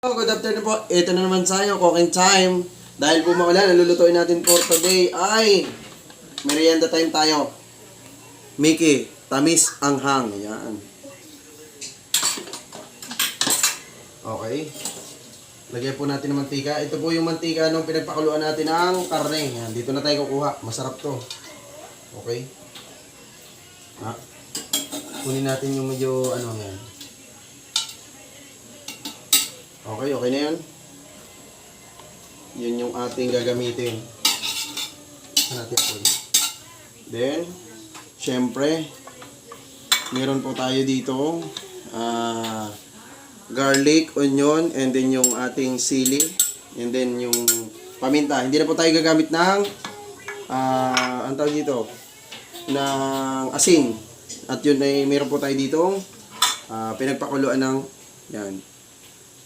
Good afternoon po. Ito na naman tayo, cooking time. Dahil po maulan, ang lulutuin natin for today ay merienda time tayo. Mickey, tamis anghang. Yan. Okay. Lagyan po natin ng mantika. Ito po yung mantika nung pinagpakuluan natin ng karne. Yan. Dito na tayo kukuha. Masarap to. Okay. Kunin natin yung medyo yan. Okay, okay na yan. Yun yung ating gagamitin. Natin po. Then, syempre, meron po tayo dito garlic, onion, and then yung ating sili, and then yung paminta. Hindi na po tayo gagamit ng ang tawag dito, ng asin. At yun ay meron po tayo dito pinagpakuluan ng yan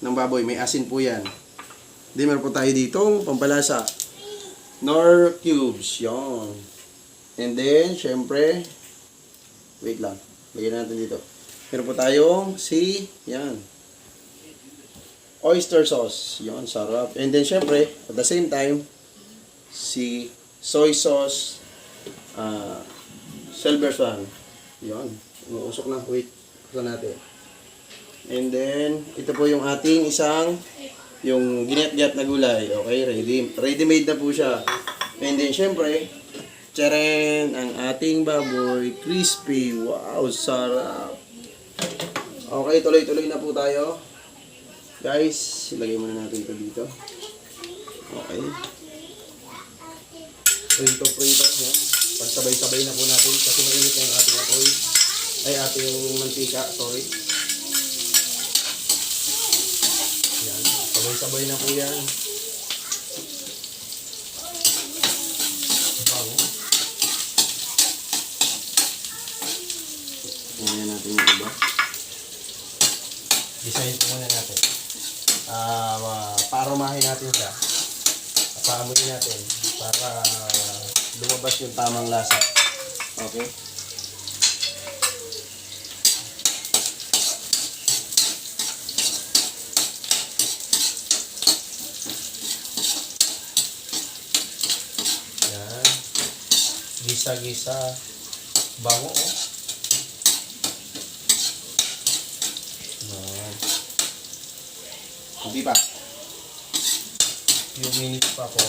ng baboy, may asin po yan. Then meron po tayo ditong pampalasa, Knorr cubes, yon. And then syempre, wait lang, lagyan natin dito. Meron po tayong yan, oyster sauce, yon, sarap. And then syempre, at the same time, soy sauce, silver swan, yon, uusok na, wait, uusok natin. And then, ito po yung ating yung ginat-gat na gulay. Okay, ready-made na po siya. And then, syempre, tcharan, ang ating baboy, crispy. Wow, sarap. Okay, tuloy-tuloy na po tayo. Guys, ilagay muna natin ito dito. Okay. Prito. Yan. Pagsabay-sabay na po natin kasi mainit na yung ating apoy. Ay, ating mantika, sorry. Sabay-sabay na po yan. Bango. Tingnan natin yung iba. Design po muna natin. Paaromahin natin siya. Paamuin natin para lumabas yung tamang lasa. Okay? Gisa-gisa, bango, oh. Hindi pa. Few minutes pa po.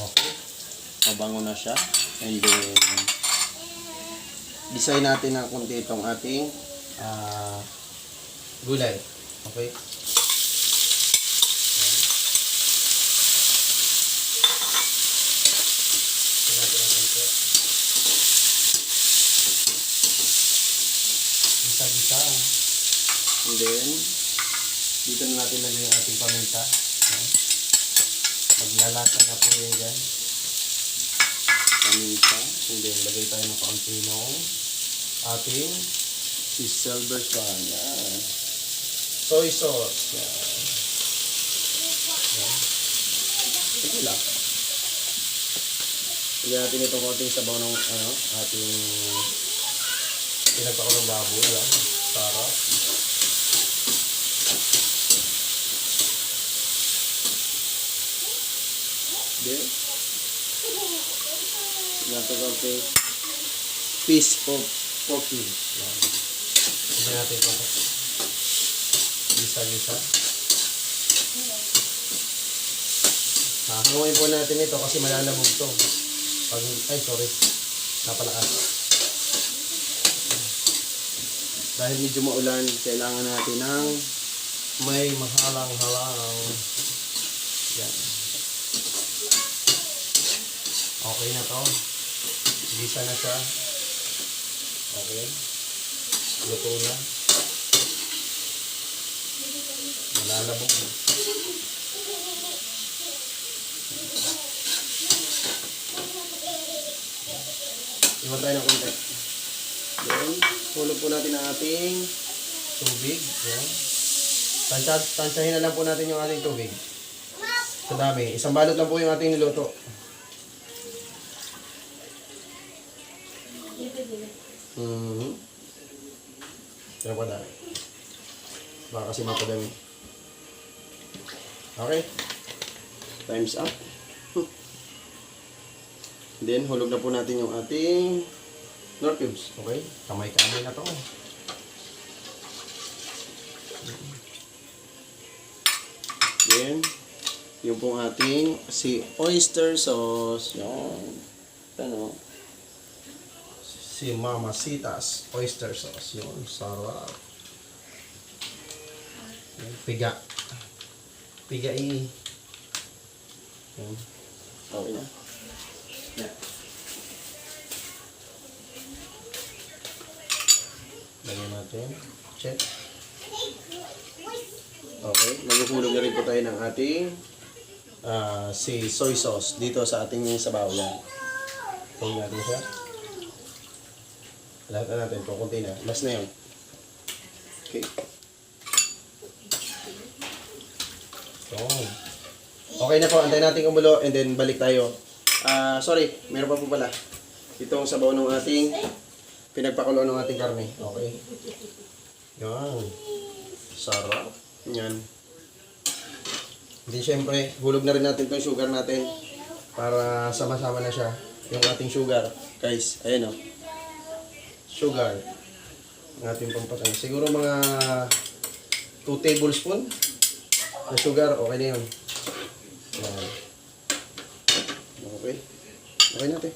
Okay. Mabango na siya. And then, design natin ng konti itong ating gulay. Okay. Gisa-gisa. And then, dito na natin lagay yung ating paminta. Paglalasa na po yan dyan. Paminta. And then, lagay tayo ng kaunti ng ating silver swan. Yan. Soy sauce. Yan. Yan. Ito lang. Lagyan natin itong konting sabaw ng ating pinagpakulong baboy. Yan. Sarap. Then, yan ito konting piece of pork cubes. Yan. Lagyan natin ito. Gisa-gisa. Hanguin po natin ito kasi malalabog ito. Napalakas. Dahil medyo maulan, kailangan natin ng may mahalang-halang. Yan. Okay na to. Gisa na siya. Okay. Luto na. Malalabog. Iwan tayo ng konti. Then, hulog po natin ang ating tubig. Yan. Tansyahin na lang po natin yung ating tubig. Sa dami. Isang balot lang po yung ating niluto. Pero pa dami. Baka kasi mapadami. Okay. Time's up. Then, hulog na po natin yung ating Knorr cubes. Okay? Kamay-kamay na to. Then, yung pong ating si oyster sauce. Yan. Ano? Si Mamacita's oyster sauce. Yun. Sarap. Yan. Piga. Pigai. Yan. Okay na. Yan. Lagyan natin. Check. Okay. Maguhulog na rin po tayo ng ating si soy sauce dito sa ating sabaw. Yan. Tulog natin siya. Lahat na natin. Kukunti na. Last na yun. Okay. So, okay na po. Antayin natin kumulo and then balik tayo. Sorry. Meron pa po pala. Itong sabaw ng ating pinagpakulo ng ating karne. Okay. Yan. Sarap. Yan. Hindi, syempre, hulog na rin natin itong sugar natin para sama-sama na siya. Yung ating sugar. Guys, ayan o. Sugar. Ang ating pampatang. Siguro mga 2 tablespoon na sugar. Okay na yun. Yan. Okay. Okay natin.